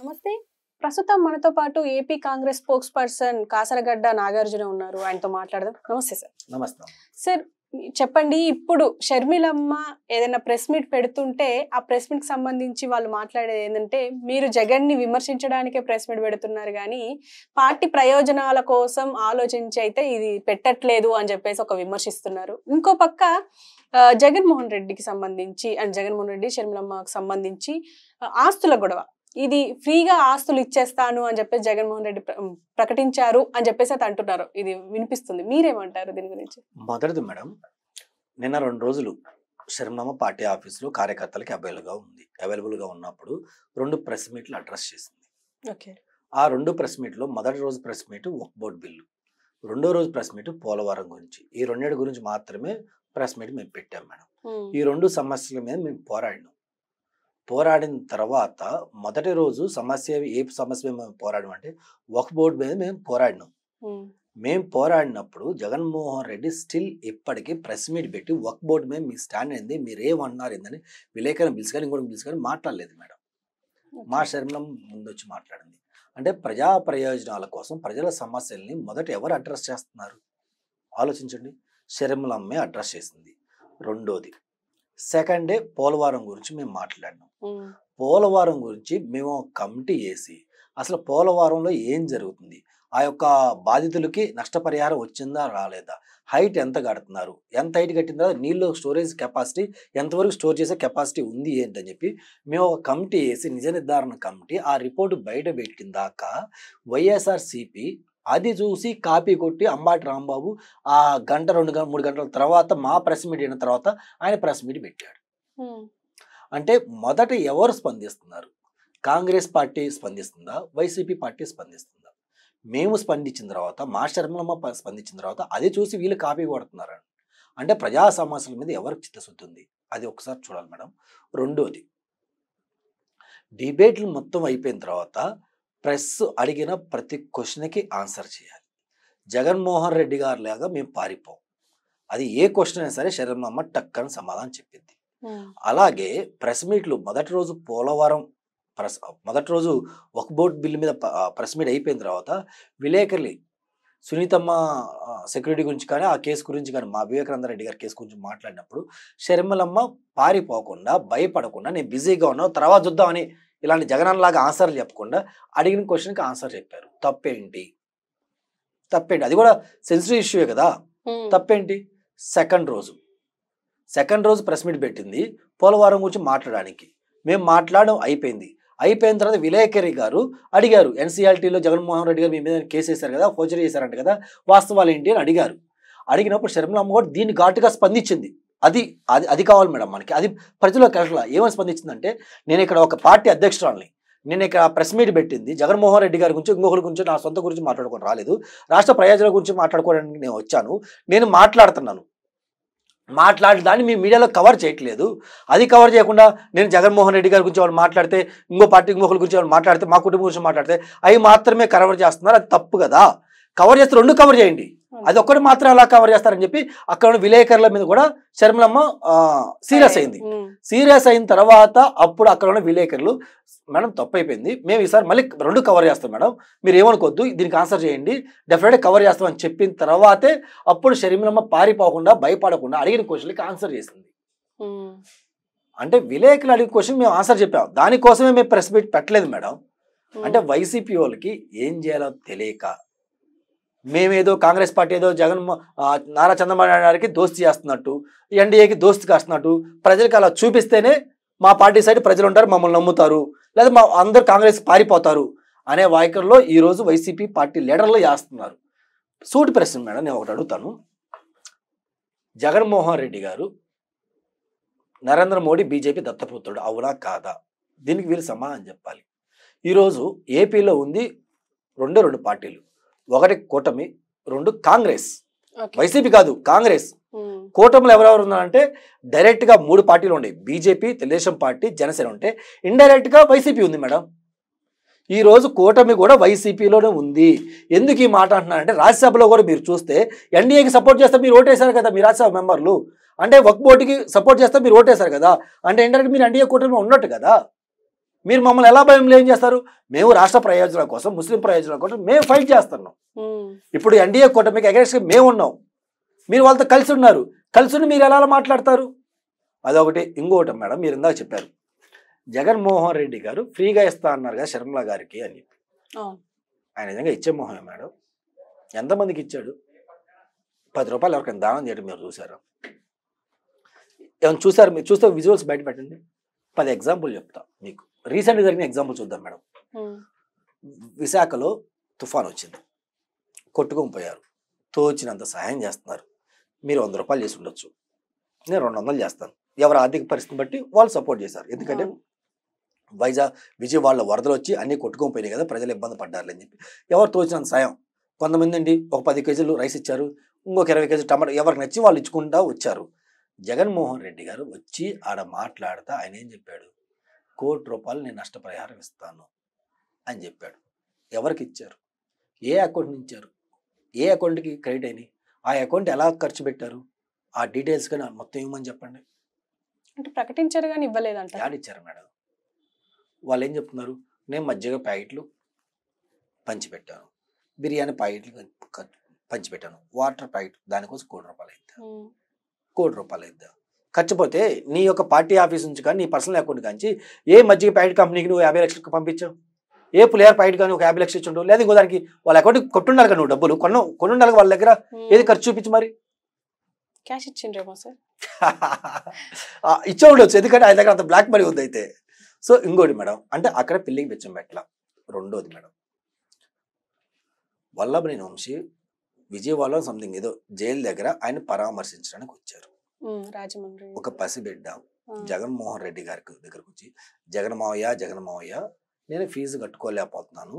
నమస్తే. ప్రస్తుతం మనతో పాటు AP Congress spokesperson Kasaragadda Nagarjuna ఉన్నారు. ఆయనతో మాట్లాడదాం. నమస్తే సార్. నమస్తే సార్, చెప్పండి. ఇప్పుడు షర్మిలమ్మ ఏదైనా ప్రెస్ మీట్ పెడుతుంటే ఆ ప్రెస్ మీట్ కి సంబంధించి వాళ్ళు మాట్లాడేది ఏంటంటే, మీరు జగన్ ని విమర్శించడానికే ప్రెస్ మీట్ పెడుతున్నారు కానీ పార్టీ ప్రయోజనాల కోసం ఆలోచించి అయితే ఇది పెట్టట్లేదు అని చెప్పేసి ఒక విమర్శిస్తున్నారు. ఇంకో పక్క జగన్మోహన్ రెడ్డికి సంబంధించి అండ్ జగన్మోహన్ రెడ్డి షర్మిలమ్మకి సంబంధించి ఆస్తుల గొడవ, ఇది ఫ్రీగా ఆస్తులు ఇచ్చేస్తాను అని చెప్పేసి జగన్మోహన్ రెడ్డి ప్రకటించారు అని చెప్పేసి అది అంటున్నారు. ఇది వినిపిస్తుంది. మీరేమంటారు దీని గురించి? మొదటిది మేడం, నిన్న 2 రోజులు షర్మిలమ్మ పార్టీ ఆఫీసులో కార్యకర్తలకి అవైలబుల్గా ఉన్నప్పుడు 2 ప్రెస్ మీట్లు అడ్రస్ చేసింది. ఓకే. ఆ 2 ప్రెస్ మీట్లో మొదటి రోజు ప్రెస్ మీట్ వక్ఫ్ బోర్డు బిల్లు, రెండో రోజు ప్రెస్ మీట్ పోలవరం గురించి, ఈ 2 గురించి మాత్రమే ప్రెస్ మీట్ మేము పెట్టాం మేడం. ఈ 2 సమస్యల మీద మేము పోరాడిన తర్వాత మొదటి రోజు ఏ సమస్య మేము పోరాడమంటే వక్ఫ్ బోర్డు మీద మేము పోరాడినాం. మేము పోరాడినప్పుడు జగన్మోహన్ రెడ్డి స్టిల్ ఇప్పటికీ ప్రెస్ మీట్ పెట్టి వక్ఫ్ బోర్డు మీద మీ స్టాండ్ ఏంది, మీరేమన్నారు ఏందని విలేకరులను పిలుచుకొని ఇంకోటి పిలుచుకొని మాట్లాడలేదు మేడం. మా షర్మిలమ్మ ముందొచ్చి మాట్లాడింది. అంటే ప్రజా ప్రయోజనాల కోసం ప్రజల సమస్యల్ని మొదట ఎవరు అడ్రస్ చేస్తున్నారు ఆలోచించండి. షర్మిలమ్మే అడ్రస్ చేసింది. రెండోది, సెకండ్ డే పోలవరం గురించి మేము మాట్లాడినాం. పోలవరం గురించి మేము కమిటీ వేసి అసలు పోలవరంలో ఏం జరుగుతుంది, ఆ యొక్క బాధితులకి నష్టపరిహారం వచ్చిందా రాలేదా, హైట్ ఎంత కడుతున్నారు, ఎంత హైట్ కట్టిన తర్వాత నీళ్ళు స్టోరేజ్ కెపాసిటీ ఎంతవరకు స్టోర్ చేసే కెపాసిటీ ఉంది ఏంటని చెప్పి మేము ఒక కమిటీ వేసి నిజ నిర్ధారణ కమిటీ ఆ రిపోర్టు బయట పెట్టిన దాకా వైఎస్ఆర్సీపీ అది చూసి కాపీ కొట్టి అంబాటి రాంబాబు ఆ గంట 2-3 గంటల తర్వాత మా ప్రెస్ మీట్ అయిన తర్వాత ఆయన ప్రెస్ మీట్ పెట్టాడు. అంటే మొదట ఎవరు స్పందిస్తున్నారు? కాంగ్రెస్ పార్టీ స్పందిస్తుందా, వైసీపీ పార్టీ స్పందిస్తుందా? మేము స్పందించిన తర్వాత, మా షర్మిలమ్మ స్పందించిన తర్వాత అది చూసి వీళ్ళు కాపీ కొడుతున్నారు. అంటే ప్రజా సమస్యల మీద ఎవరికి చిత్తశుద్ధి ఉంది అది ఒకసారి చూడాలి మేడం. రెండోది, డిబేట్లు మొత్తం అయిపోయిన తర్వాత ప్రెస్ అడిగిన ప్రతి క్వశ్చన్కి ఆన్సర్ చేయాలి. జగన్మోహన్ రెడ్డి గారు లాగా మేము పారిపోం. అది ఏ క్వశ్చన్ అయినా సరే షర్మిలమ్మ టక్కని సమాధానం చెప్పింది. అలాగే ప్రెస్ మీట్లు మొదటి రోజు పోలవరం మొదటి రోజు వక్ఫ్ బోర్డు బిల్లు మీద ప్రెస్ మీట్ అయిపోయిన తర్వాత విలేకరులు సునీతమ్మ సెక్యూరిటీ గురించి కానీ ఆ కేసు గురించి కానీ మా వివేకానంద రెడ్డి గారి కేసు గురించి మాట్లాడినప్పుడు షర్మిలమ్మ పారిపోకుండా భయపడకుండా నేను బిజీగా ఉన్నా తర్వాత చూద్దామని ఇలాంటి జగనన్నలాగా ఆన్సర్లు చెప్పకుండా అడిగిన క్వశ్చన్కి ఆన్సర్ చెప్పారు. తప్పేంటి? అది కూడా సెన్సిటివ్ ఇష్యూయే కదా. తప్పేంటి? సెకండ్ రోజు ప్రెస్ మీట్ పెట్టింది పోలవరం గురించి మాట్లాడడానికి. మేము మాట్లాడడం అయిపోయిన తర్వాత విలేకరి గారు అడిగారు, ఎన్సీఆర్టీలో జగన్మోహన్ రెడ్డి గారు మీ మీద కేసు వేశారు కదా, ఫోర్జరీ చేశారంట కదా, వాస్తవాలు ఏంటి అని అడిగారు. అడిగినప్పుడు షర్మిలమ్మ కూడా దీన్ని ఘాటుగా స్పందించింది. అది కావాలి మేడం మనకి. అది ప్రజలకు అసలు ఏమని స్పందించిందంటే, నేను ఇక్కడ ఒక పార్టీ అధ్యక్షురాలని, నేను ఇక్కడ ప్రెస్ మీట్ పెట్టింది జగన్మోహన్ రెడ్డి గారి గురించి, ఇంకొకరి గురించి, నా సొంత గురించి మాట్లాడుకోవడం రాలేదు, రాష్ట్ర ప్రయోజనాల గురించి మాట్లాడుకోవడానికి నేను వచ్చాను. నేను మాట్లాడుతున్నాను, దాన్ని మీ మీడియాలో కవర్ చేయట్లేదు. అది కవర్ చేయకుండా నేను జగన్మోహన్ రెడ్డి గారి గురించి వాళ్ళు మాట్లాడితే, ఇంకో పార్టీ ఇంకొకరి గురించి వాళ్ళు మాట్లాడితే, మా కుటుంబం గురించి మాట్లాడితే అవి మాత్రమే కవర్ చేస్తున్నారు. అది తప్పు కదా. కవర్ చేస్తే 2 కవర్ చేయండి. అది ఒక్కటి మాత్రం అలా కవర్ చేస్తారని చెప్పి అక్కడ విలేకరుల మీద కూడా షర్మిలమ్మ సీరియస్ అయింది. సీరియస్ అయిన తర్వాత అప్పుడు అక్కడ ఉన్న విలేకరులు, మేడం తప్పు అయిపోయింది, మేము ఈసారి మళ్ళీ 2 కవర్ చేస్తాం మేడం, మీరు ఏమనుకోవద్దు, దీనికి ఆన్సర్ చేయండి, డెఫినెట్గా కవర్ చేస్తామని చెప్పిన తర్వాతే అప్పుడు షర్మిలమ్మ పారిపోకుండా భయపడకుండా అడిగిన క్వశ్చన్లకి ఆన్సర్ చేసింది. అంటే విలేకరులు అడిగిన క్వశ్చన్ మేము ఆన్సర్ చెప్పాం, దానికోసమే మేము ప్రెస్ మీట్ పెట్టలేదు మేడం. అంటే వైసీపీ వాళ్ళకి ఏం చేయాలో తెలియక మేమేదో కాంగ్రెస్ పార్టీ ఏదో నారా చంద్రబాబు నాయుడు గారికి దోస్తీ చేస్తున్నట్టు, ఎన్డీఏకి దోస్తీ కాస్తున్నట్టు ప్రజలకు అలా చూపిస్తేనే మా పార్టీ సైడ్ ప్రజలు ఉంటారు, మమ్మల్ని నమ్ముతారు, లేదా మా అందరు కాంగ్రెస్ పారిపోతారు అనే వాయికల్లో ఈరోజు వైసీపీ పార్టీ లీడర్లు చేస్తున్నారు. సూటి ప్రశ్న మేడం, నేను ఒకటి అడుగుతాను. జగన్మోహన్ రెడ్డి గారు నరేంద్ర మోడీ బీజేపీ దత్తపుత్రుడు అవునా కాదా? దీనికి వీళ్ళు సమాధానం చెప్పాలి. ఈరోజు ఏపీలో ఉంది 2 పార్టీలు, ఒకటి కూటమి, 2 కాంగ్రెస్. వైసీపీ కాదు, కాంగ్రెస్. కూటమిలో ఎవరెవరు ఉన్నారంటే డైరెక్ట్గా 3 పార్టీలు ఉన్నాయి, బీజేపీ, తెలుగుదేశం పార్టీ, జనసేన ఉంటే ఇండైరెక్ట్గా వైసీపీ ఉంది మేడం. ఈరోజు కూటమి కూడా వైసీపీలోనే ఉంది. ఎందుకు ఈ మాట అంటున్నారంటే, రాజ్యసభలో కూడా మీరు చూస్తే ఎన్డీఏకి సపోర్ట్ చేస్తే మీరు ఓటేశారు కదా మీ రాజ్యసభ మెంబర్లు, అంటే వక్ఫ్ బోర్డుకి సపోర్ట్ చేస్తే మీరు ఓటేశారు కదా, అంటే ఇండైరెక్ట్ మీరు ఎన్డీఏ కూటమిలో ఉన్నట్టు కదా. మీరు మమ్మల్ని ఎలా భయంలో ఏం చేస్తారు? మేము రాష్ట్ర ప్రయోజనాల కోసం, ముస్లిం ప్రయోజనాల కోసం మేము ఫైట్ చేస్తున్నాం. ఇప్పుడు ఎన్డీఏ కూటమికి అగెన్స్ట్గా మేము ఉన్నాం, మీరు వాళ్ళతో కలిసి ఉన్నారు. కలిసి ఉండి మీరు ఎలా మాట్లాడతారు? అదొకటి. ఇంకొకటి మేడం, మీరు ఇందాక చెప్పారు జగన్మోహన్ రెడ్డి గారు ఫ్రీగా ఇస్తా అన్నారు కదా షర్మిల గారికి అని చెప్పి. ఆయన నిజంగా ఇచ్చే మోహమే మేడం. ఎంతమందికి ఇచ్చాడు? 10 రూపాయలు ఎవరికైనా దానం చేయడం మీరు చూసారా? ఏమైనా చూసారు? మీరు చూస్తే విజువల్స్ బయట పెట్టండి. 10 ఎగ్జాంపుల్ చెప్తా మీకు. రీసెంట్గా జరిగిన ఎగ్జాంపుల్ చూద్దాం మేడం. విశాఖలో తుఫాన్ వచ్చింది, కొట్టుకొని పోయారు. తోచినంత సహాయం చేస్తున్నారు. మీరు 100 రూపాయలు చేసి ఉండొచ్చు, నేను 200 చేస్తాను. ఎవరి ఆర్థిక పరిస్థితిని బట్టి వాళ్ళు సపోర్ట్ చేశారు. ఎందుకంటే విజయవాడలో వరదలు వచ్చి అన్నీ కొట్టుకొని పోయినాయి కదా, ప్రజలు ఇబ్బంది పడ్డారు అని చెప్పి ఎవరు తోచినంత సాయం. కొంతమంది అండి ఒక 10 కేజీలు రైస్ ఇచ్చారు, ఇంకొక 20 కేజీలు టమాటా, ఎవరికి నచ్చి వాళ్ళు ఇచ్చుకుంటా వచ్చారు. జగన్మోహన్ రెడ్డి గారు వచ్చి ఆడ మాట్లాడుతూ ఆయన ఏం చెప్పాడు? 1 కోటి రూపాయలు నేను నష్టపరిహారం ఇస్తాను అని చెప్పాడు. ఎవరికి ఇచ్చారు? ఏ అకౌంట్ నుంచి ఇచ్చారు? ఏ అకౌంట్కి క్రెడిట్ అయినాయి? ఆ అకౌంట్ ఎలా ఖర్చు పెట్టారు? ఆ డీటెయిల్స్ కానీ మొత్తం ఇవ్వమని చెప్పండి. అంటే ప్రకటించారు కానీ ఇవ్వలేదంట. యాడ్ ఇచ్చారు మేడం. వాళ్ళు ఏం చెప్తున్నారు? నేను మజ్జిగ ప్యాకెట్లు పంచిపెట్టాను, బిర్యానీ ప్యాకెట్లు పంచిపెట్టాను, వాటర్ ప్యాకెట్ దానికోసం 1 కోటి రూపాయలు అయిద్దా? 1 కోటి రూపాయలు అయిద్దా? ఖర్చుపోతే నీ యొక్క పార్టీ ఆఫీస్ నుంచి కానీ నీ పర్సనల్ అకౌంట్ కానీ ఏ మజ్జిగ ప్యాకెట్ కంపెనీకి నువ్వు 50 లక్షలకు పంపించావు? ఏ పులిహార ప్యాకెట్ కానీ ఒక 50 లక్షలు ఇచ్చి ఉండవు, లేదా ఇంకో దానికి వాళ్ళ అకౌంట్కి కొట్టుండాలి కదా నువ్వు డబ్బులు, కొనుండాలి వాళ్ళ దగ్గర. ఏది ఖర్చు చూపించు మరి. క్యాష్ ఇచ్చిండ్రేమో సార్. ఇచ్చే ఉండొచ్చు, ఎందుకంటే ఆయన దగ్గర అంత బ్లాక్ మనీ ఉంది అయితే. సో ఇంకోటి మేడం, అంటే అక్కడ పిల్లికి బెచ్చం పెట్టాల. రెండోది మేడం, వల్లభనేని వంశీ విజయవాడలో సంథింగ్ ఏదో జైలు దగ్గర ఆయన పరామర్శించడానికి వచ్చారు. రాజమండ్రి ఒక పసిబిడ్డ జగన్మోహన్ రెడ్డి గారి దగ్గరకు వచ్చి, జగన్మోహయ్య నేను ఫీజు కట్టుకోలేకపోతున్నాను,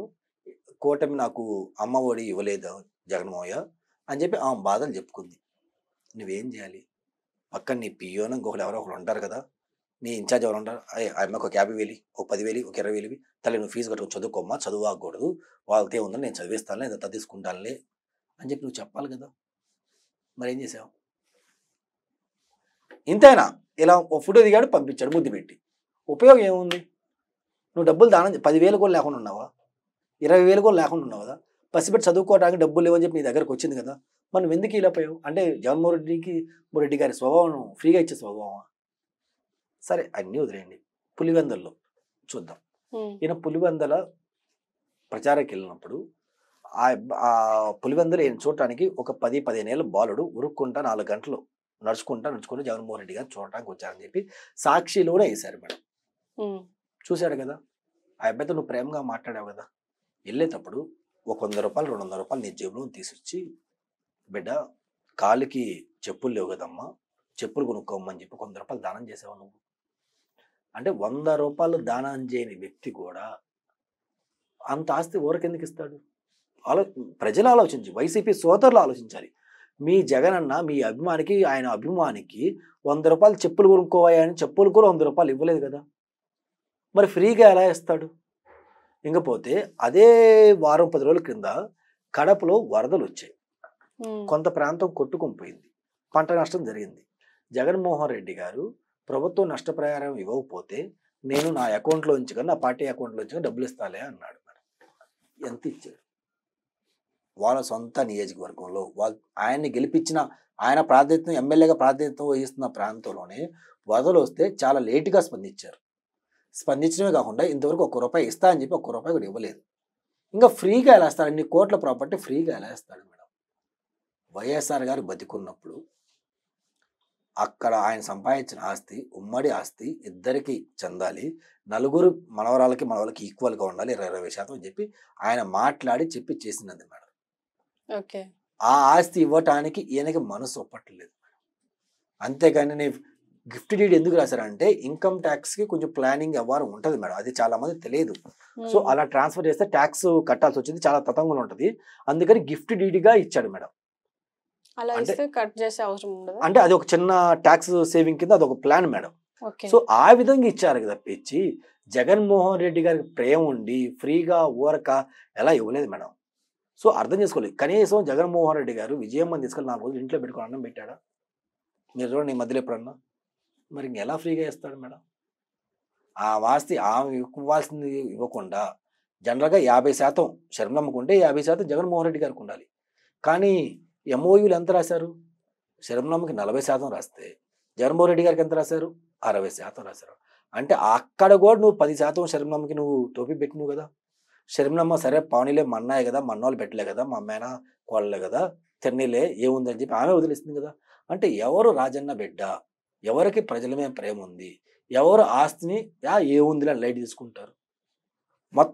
కూటమి నాకు అమ్మ ఒడి ఇవ్వలేదు జగన్మోహయ్య అని చెప్పి ఆమె బాధలు చెప్పుకుంది. నువ్వేం చేయాలి? పక్కన నీ పియోను ఇంకొకరు ఎవరో ఒకరు ఉంటారు కదా, నీ ఇన్ఛార్జ్ ఎవరు ఉంటారు, అమ్మకు ఒక 50,000, ఒక 10,000, ఒక 20,000 తల్లి నువ్వు ఫీజు కట్టుకుని చదువుకోమ్మా, చదువు ఆగకూడదు, వాళ్ళతో ఉందని నేను చదివిస్తానులే, ఎంత తీసుకుంటానులే అని చెప్పి నువ్వు చెప్పాలి కదా. మరి ఏం చేసావు? ఇంతేనా? ఇలా ఒక ఫోటో దిగాడు, పంపించాడు ముద్దు పెట్టి. ఉపయోగం ఏముంది? నువ్వు డబ్బులు దానం 10,000 కూడా లేకుండా ఉన్నావా? 20,000 కూడా లేకుండా ఉన్నావు కదా. పసిపెట్టి చదువుకోవడానికి డబ్బులు లేవని చెప్పి నీ దగ్గరకు వచ్చింది కదా, మనం ఎందుకు ఇలా పోయావు? అంటే జగన్మోహన్ రెడ్డి గారి స్వభావం ఫ్రీగా ఇచ్చే స్వభావం. సరే అన్నీ వదిలేయండి. పులివెందల్లో చూద్దాం. ఈయన పులివెందల ప్రచారానికి వెళ్ళినప్పుడు ఆ పులివెందలు ఈయన చూడటానికి ఒక 10-15 ఏళ్ళ బాలుడు ఉరుక్కుంటా 4 గంటలు నడుచుకుంటూ జగన్మోహన్ రెడ్డి గారు చూడటానికి వచ్చారని చెప్పి సాక్షిలో కూడా వేశారు మేడం. చూశాడు కదా. ఆ అబ్బాయితో నువ్వు ప్రేమగా మాట్లాడావు కదా, వెళ్ళేటప్పుడు ఒక 100 రూపాయలు 200 రూపాయలు నీ జేబులో తీసుకొచ్చి, బిడ్డ కాలుకి చెప్పులు లేవు కదమ్మా, చెప్పులు కొనుక్కోమని చెప్పి 100 రూపాయలు దానం చేసావు నువ్వు. అంటే 100 రూపాయలు దానం చేయని వ్యక్తి కూడా అంత ఆస్తి ఊరకెందుకు ఇస్తాడు? ప్రజలు ఆలోచించి, వైసీపీ సోదరులు ఆలోచించాలి. మీ జగనన్న మీ అభిమానికి, ఆయన అభిమానికి 100 రూపాయలు చెప్పులు కొనుక్కోవాలని చెప్పులు కూడా 100 రూపాయలు ఇవ్వలేదు కదా, మరి ఫ్రీగా ఎలా ఇస్తాడు? ఇంకపోతే అదే వారం 10 రోజుల క్రింద కడపలో వరదలు వచ్చాయి, కొంత ప్రాంతం కొట్టుకొని పోయింది, పంట నష్టం జరిగింది. జగన్మోహన్ రెడ్డి గారు ప్రభుత్వం నష్టపరిహారం ఇవ్వకపోతే నేను నా అకౌంట్లో నుంచి కానీ నా పార్టీ అకౌంట్లో నుంచి కానీ డబ్బులు ఇస్తాలే అన్నాడు. ఎంత ఇచ్చాడు? వాళ్ళ సొంత నియోజకవర్గంలో ఆయన్ని గెలిపించిన, ఆయన ప్రాతినిధ్యం ఎమ్మెల్యేగా ప్రాతినిధ్యం వహిస్తున్న ప్రాంతంలోనే వరదలు వస్తే చాలా లేటుగా స్పందించారు. స్పందించడమే కాకుండా ఇంతవరకు 1 రూపాయి ఇస్తా అని చెప్పి 1 రూపాయి కూడా ఇవ్వలేదు. ఇంకా ఫ్రీగా ఎలా ఇస్తాడు? అన్ని కోట్ల ప్రాపర్టీ ఫ్రీగా ఎలా ఇస్తాడు మేడం? వైఎస్ఆర్ గారు బతికున్నప్పుడు అక్కడ ఆయన సంపాదించిన ఆస్తి, ఉమ్మడి ఆస్తి ఇద్దరికి చెందాలి, నలుగురు మనవరాలకి ఈక్వల్గా ఉండాలి, 20% అని చెప్పి ఆయన మాట్లాడి చెప్పి చేసినది మేడం. ఓకే. ఆ ఆస్తి ఇవ్వటానికి ఈయనకి మనసు ఒప్పట్లేదు. అంతేగాని నేను గిఫ్ట్ డీడ్ ఎందుకు రాశారంటే ఇన్కమ్ ట్యాక్స్కి కొంచెం ప్లానింగ్ వ్యవహారం ఉంటుంది మేడం, అది చాలా మంది తెలియదు. సో అలా ట్రాన్స్ఫర్ చేస్తే ట్యాక్స్ కట్టాల్సి వచ్చింది, చాలా తతంగం ఉంటుంది. అందుకని గిఫ్ట్ డీడ్గా ఇచ్చాడు మేడం. అంటే అది ఒక చిన్న ట్యాక్స్ సేవింగ్ కింద అదొక ప్లాన్ మేడం. సో ఆ విధంగా ఇచ్చారు కదా పిచ్చి. జగన్మోహన్ రెడ్డి గారికి ప్రేమ ఉండి ఫ్రీగా ఊరక ఎలా ఇవ్వలేదు మేడం. సో అర్థం చేసుకోలేదు. కనీసం జగన్మోహన్ రెడ్డి గారు విజయమ్మని తీసుకెళ్ళి 4 రోజులు ఇంట్లో పెట్టుకుని అన్నం పెట్టాడా? మీరు చూడండి ఈ మధ్యలో ఎప్పుడన్నా. మరి ఇంకెలా ఫ్రీగా ఇస్తాడు మేడం? ఆ ఆస్తి ఆమె ఇవ్వాల్సింది ఇవ్వకుండా జనరల్గా 50% షర్మిలమ్మకు ఉంటే 50% జగన్మోహన్ రెడ్డి గారికి ఉండాలి. కానీ ఎంఓయూలు ఎంత రాశారు? షర్మిలమ్మకి 40% రాస్తే జగన్మోహన్ రెడ్డి గారికి ఎంత రాశారు? 60% రాశారు. అంటే అక్కడ కూడా నువ్వు 10% షర్మిలమ్మకి నువ్వు టోపీ పెట్టినవు కదా. షర్మిలమ్మ సరే పానీలే మన్నాయి కదా, మన్నోళ్ళు పెట్టలే కదా, మా మేన కోళ్ళలే కదా, తిన్నీలే ఏముందని చెప్పి ఆమె వదిలేస్తుంది కదా. అంటే ఎవరు రాజన్న బిడ్డ, ఎవరికి ప్రజల మీద ప్రేమ ఉంది, ఎవరు ఆస్తిని ఏముందిలే లైట్ తీసుకుంటారు మొత్తం